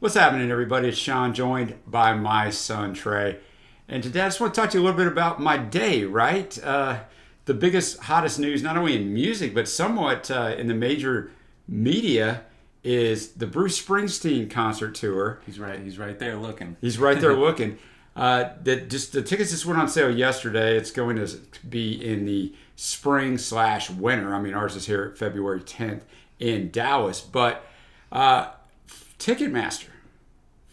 What's happening, everybody? It's Sean, joined by my son, Trey. And today I just want to talk to you a little bit about my day, right? The biggest, hottest news, not only in music, but somewhat in the major media, is the Bruce Springsteen concert tour. He's right there looking. He's right there looking. The tickets just went on sale yesterday. It's going to be in the spring/winter. I mean, ours is here February 10th in Dallas. But Ticketmaster,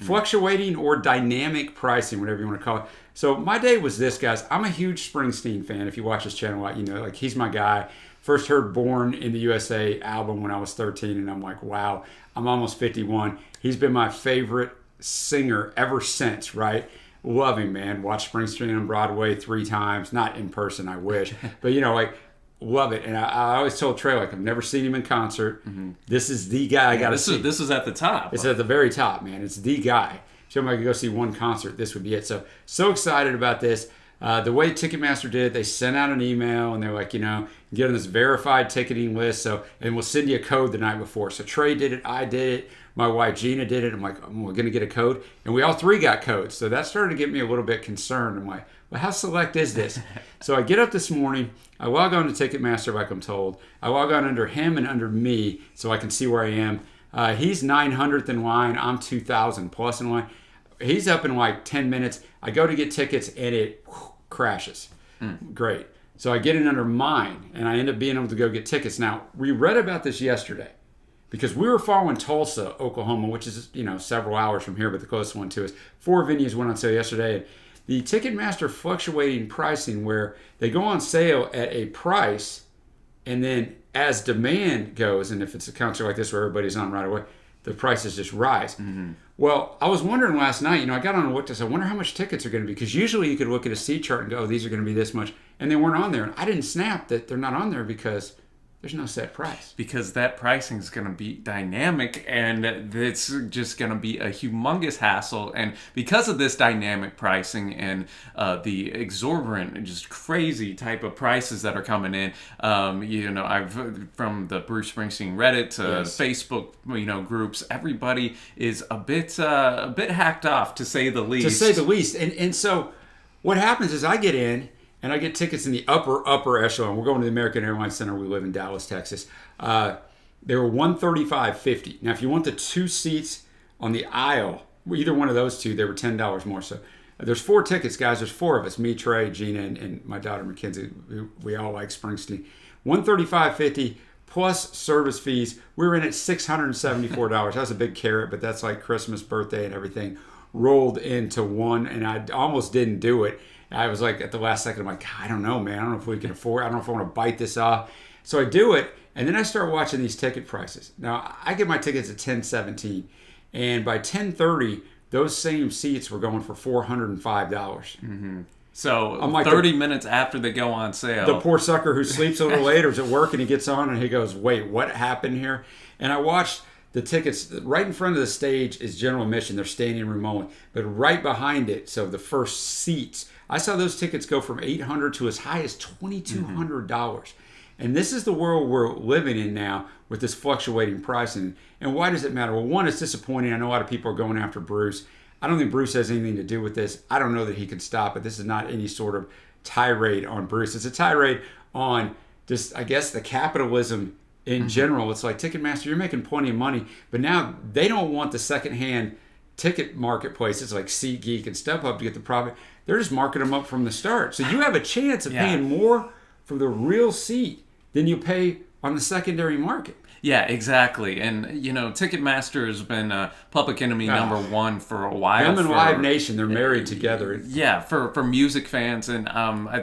fluctuating or dynamic pricing, whatever you want to call it. So my day was this, guys. I'm a huge Springsteen fan. If you watch this channel, you know, like, he's my guy. First heard Born in the USA album when I was 13, and I'm like, wow, I'm almost 51. He's been my favorite singer ever since, right? Love him, man. Watched Springsteen on Broadway 3 times. Not in person, I wish. But, you know, like, love it. And I always told Trey, like, I've never seen him in concert. Mm-hmm. This is the guy I got to see. This is at the top. It's at the very top, man. It's the guy. If somebody could go see one concert, this would be it. So excited about this. The way Ticketmaster did it, they sent out an email and they're like, you know, get on this verified ticketing list. And we'll send you a code the night before. So Trey did it. I did it. My wife Gina did it. I'm like, we're going to get a code. And we all 3 got codes. So that started to get me a little bit concerned. I'm like, well, how select is this? So I get up this morning. I log on to Ticketmaster like I'm told. I log on under him and under me so I can see where I am. He's 900th in line. I'm 2,000 plus in line. He's up in like 10 minutes. I go to get tickets and it crashes. Great. So I get in under mine and I end up being able to go get tickets. Now, we read about this yesterday because we were following Tulsa, Oklahoma, which is, you know, several hours from here, but the closest one to us. 4 venues went on sale yesterday. And the Ticketmaster fluctuating pricing, where they go on sale at a price, and then as demand goes, and if it's a concert like this where everybody's on right away, the prices just rise. Mm-hmm. Well, I was wondering last night, you know, I got on and looked, I wonder how much tickets are going to be, because usually you could look at a seat chart and go, oh, these are going to be this much, and they weren't on there. And I didn't snap that they're not on there because there's no set price. Because that pricing is going to be dynamic, and it's just going to be a humongous hassle. And because of this dynamic pricing and the exorbitant, just crazy type of prices that are coming in, you know, I've from the Bruce Springsteen Reddit to Facebook, you know, groups, everybody is a bit hacked off, to say the least. To say the least. And so what happens is I get in, and I get tickets in the upper echelon. We're going to the American Airlines Center. We live in Dallas, Texas. They were $135.50. Now, if you want the 2 seats on the aisle, either one of those 2, they were $10 more. So there's 4 tickets, guys. There's 4 of us, me, Trey, Gina, and my daughter, Mackenzie. We all like Springsteen. $135.50 plus service fees. We were in at $674. That's a big carrot, but that's like Christmas, birthday, and everything rolled into one, and I almost didn't do it. I was like, at the last second, I'm like, I don't know, man. I don't know if we can afford it. I don't know if I want to bite this off. So I do it, and then I start watching these ticket prices. Now, I get my tickets at $10.17, and by $10.30, those same seats were going for $405. Mm-hmm. So I'm like 30 minutes after they go on sale. The poor sucker who sleeps a little late or is at work, and he gets on, and he goes, wait, what happened here? And I watched the tickets. Right in front of the stage is general admission. They're standing room only. But right behind it, so the first seats, I saw those tickets go from $800 to as high as $2,200. And this is the world we're living in now with this fluctuating pricing. And why does it matter? Well, one, it's disappointing. I know a lot of people are going after Bruce. I don't think Bruce has anything to do with this. I don't know that he could stop it. This is not any sort of tirade on Bruce. It's a tirade on just, I guess, the capitalism in general. It's like, Ticketmaster, you're making plenty of money, but now they don't want the secondhand ticket marketplaces like SeatGeek and StubHub to get the profit. They're just marking them up from the start. So you have a chance of paying more for the real seat than you pay on the secondary market. Yeah, exactly. And, you know, Ticketmaster has been public enemy number 1 for a while. Them and Live Nation, they're married together. Yeah, for music fans. And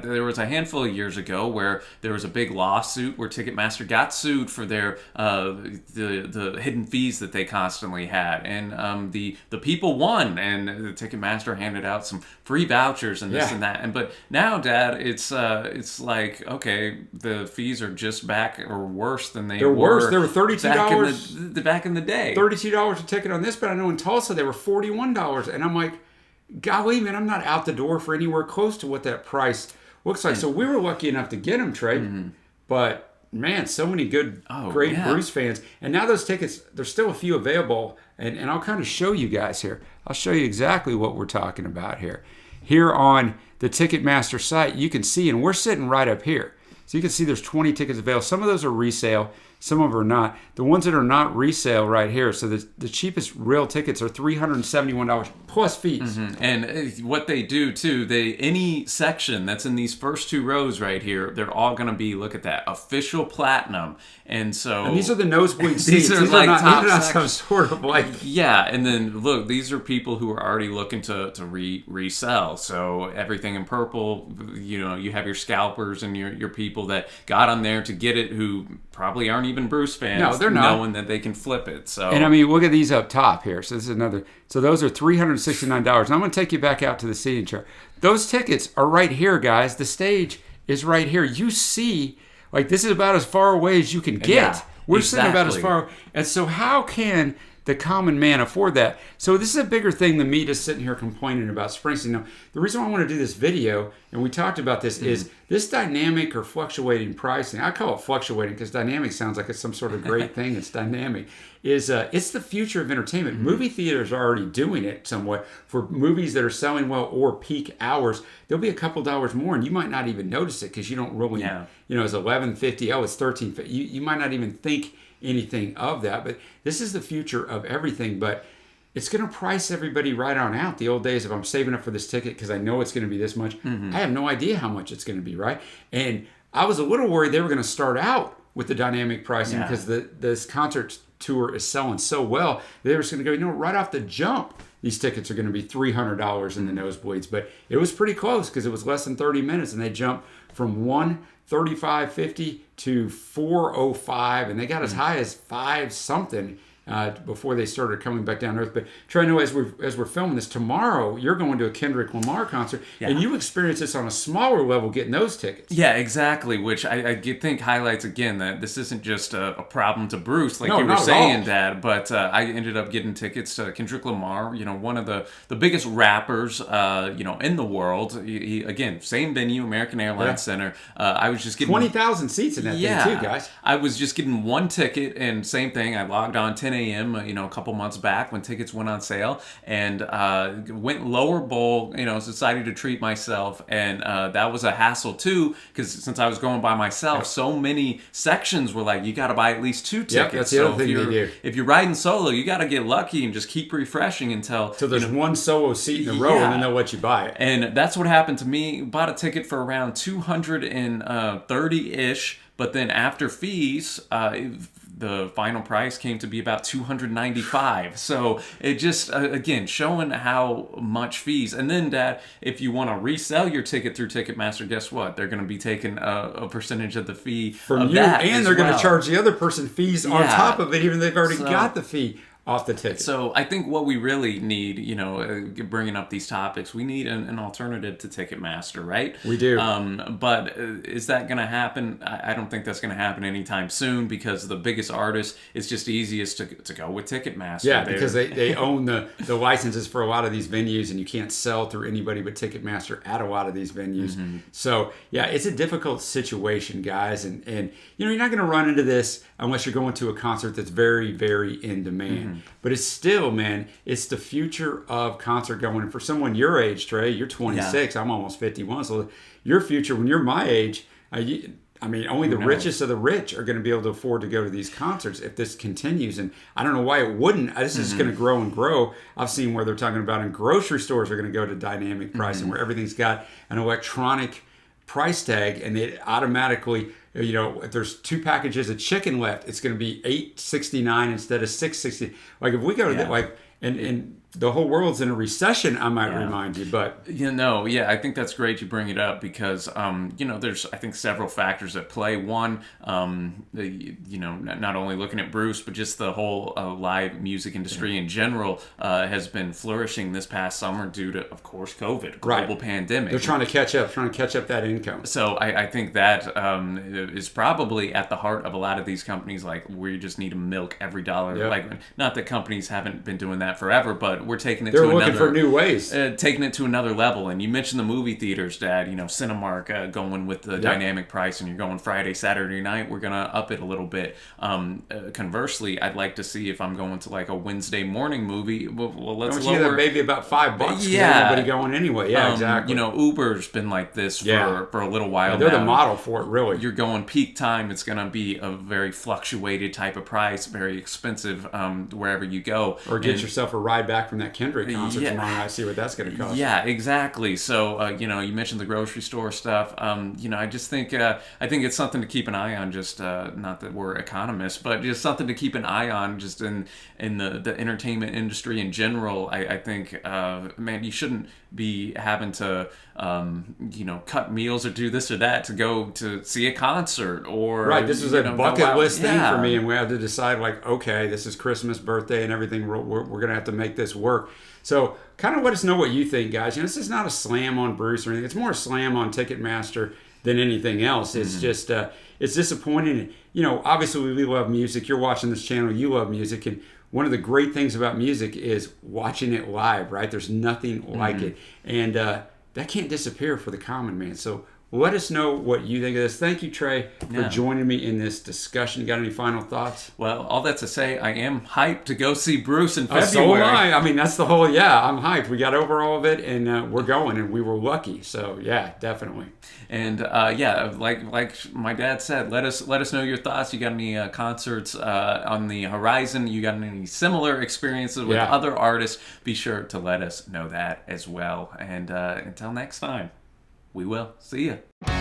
there was a handful of years ago where there was a big lawsuit where Ticketmaster got sued for their the hidden fees that they constantly had. And the people won, and the Ticketmaster handed out some free vouchers and this and that. But now, Dad, it's like, okay, the fees are just back or worse than they were. They're worse. They were $32 back in the day. $32 a ticket on this, but I know in Tulsa they were $41, and I'm like, golly, man, I'm not out the door for anywhere close to what that price looks like. So we were lucky enough to get them, Trey, but man, so many great Bruce fans. And now those tickets, there's still a few available and I'll kind of show you guys here. I'll show you exactly what we're talking about here. Here on the Ticketmaster site, you can see, and we're sitting right up here. So you can see there's 20 tickets available. Some of those are resale, some of them are not. The ones that are not resale right here, so the cheapest real tickets are $371 plus fees. And what they do too, any section that's in these first 2 rows right here, they're all going to be, look at that, official platinum. And these are the nosebleed seats. These are like top not sections. some sort of like... Yeah, and then look, these are people who are already looking to resell. So everything in purple, you have your scalpers and your people that got on there to get it, who probably aren't even Bruce fans. No, they're not. Knowing that they can flip it. So, and I mean, look at these up top here. So this is another. So those are $369. And I'm going to take you back out to the seating chart. Those tickets are right here, guys. The stage is right here. You see, like, this is about as far away as you can get. Yeah, We're sitting about as exactly. far. And so how can the common man afford that? So this is a bigger thing than me just sitting here complaining about Springsteen. Now, the reason why I want to do this video, and we talked about this, is this dynamic or fluctuating pricing. I call it fluctuating because dynamic sounds like it's some sort of great thing. It's dynamic. It's the future of entertainment. Movie theaters are already doing it somewhat. For movies that are selling well or peak hours, there'll be a couple dollars more, and you might not even notice it because you don't really, it's $11.50. Oh, it's $13.50. You might not even think anything of that, but this is the future of everything. But it's going to price everybody right on out. The old days of I'm saving up for this ticket because I know it's going to be this much. I have no idea how much it's going to be, right? And I was a little worried they were going to start out with the dynamic pricing because this concert tour is selling so well. They were just going to go, right off the jump, these tickets are going to be $300 in the nosebleeds. But it was pretty close because it was less than 30 minutes, and they jumped from $135.50 to $405, and they got as high as $5 something before they started coming back down to earth. But Trey, I know as we're filming this, tomorrow you're going to a Kendrick Lamar concert, and you experience this on a smaller level getting those tickets. Yeah, exactly, which I think highlights again that this isn't just a problem to Bruce, like No, you were not at saying, all. Dad, but I ended up getting tickets to Kendrick Lamar, one of the biggest rappers, in the world. He, again, same venue, American Airlines Center. I was just getting 20,000 seats in that thing too, guys. I was just getting one ticket, and same thing. I logged on 10 a.m. A couple months back when tickets went on sale, and went lower bowl. Decided to treat myself, and that was a hassle too because since I was going by myself, so many sections were like you got to buy at least 2 tickets. Yep, that's the other thing they do. If you're riding solo, you got to get lucky and just keep refreshing until there's one solo seat in a row, and then they'll let you buy it. And that's what happened to me. Bought a ticket for around $230-ish, but then after fees, the final price came to be about $295. So it just, again, showing how much fees. And then, Dad, if you want to resell your ticket through Ticketmaster, guess what? They're going to be taking a percentage of the fee from of you, that and they're going to charge the other person fees on top of it, even though they've already got the fee off the ticket. So I think what we really need, bringing up these topics, we need an alternative to Ticketmaster, right? We do. But is that going to happen? I don't think that's going to happen anytime soon because the biggest artists, it's just easiest to go with Ticketmaster. Yeah, because they own the licenses for a lot of these venues, and you can't sell through anybody but Ticketmaster at a lot of these venues. So, yeah, it's a difficult situation, guys. And you're not going to run into this unless you're going to a concert that's very, very in demand. But it's still, man, it's the future of concert going. And for someone your age, Trey, you're 26, I'm almost 51. So your future, when you're my age, only the richest of the rich are going to be able to afford to go to these concerts if this continues. And I don't know why it wouldn't. This is going to grow and grow. I've seen where they're talking about in grocery stores are going to go to dynamic pricing, where everything's got an electronic price tag, and it automatically, if there's 2 packages of chicken left, it's going to be $8.69 instead of $6.60. Like if we go to and the whole world's in a recession, I might remind you, but I think that's great you bring it up because there's I think several factors at play. One, not only looking at Bruce, but just the whole live music industry in general has been flourishing this past summer due to, of course, COVID, global pandemic. They're trying to catch up that income. So I think that is probably at the heart of a lot of these companies. Like we just need to milk every dollar. Like not that companies haven't been doing that forever, but but we're taking it They're to looking another for new ways. taking it to another level. And you mentioned the movie theaters, Dad. Cinemark going with the dynamic price, and you're going Friday, Saturday night. We're gonna up it a little bit. Conversely, I'd like to see if I'm going to like a Wednesday morning movie. Well, let's lower. That maybe about $5. Yeah, nobody going anyway. Yeah, exactly. Uber's been like this for a little while. They're now. the model for it, really. You're going peak time. It's gonna be a very fluctuated type of price, very expensive wherever you go. Or get yourself a ride back from that Kendrick concert tomorrow night. See what that's going to cost. Yeah, exactly. So you mentioned the grocery store stuff. I just think I think it's something to keep an eye on. Just not that we're economists, but just something to keep an eye on. Just in the entertainment industry in general. I think man, you shouldn't be having to cut meals or do this or that to go to see a concert or right. This was a bucket list thing for me, and we had to decide like, okay, this is Christmas, birthday, and everything. We're going to have to make this work. So kind of let us know what you think, guys. This is not a slam on Bruce or anything. It's more a slam on Ticketmaster than anything else. It's just it's disappointing. Obviously we love music. You're watching this channel, you love music, and one of the great things about music is watching it live, right? There's nothing like it. And that can't disappear for the common man. So let us know what you think of this. Thank you, Trey, for joining me in this discussion. You got any final thoughts? Well, all that to say, I am hyped to go see Bruce in February. So am I. I mean, that's the whole, I'm hyped. We got over all of it, and we're going, and we were lucky. So, yeah, definitely. And, like my dad said, let us know your thoughts. You got any concerts on the horizon? You got any similar experiences with other artists? Be sure to let us know that as well. And until next time. We will. See ya.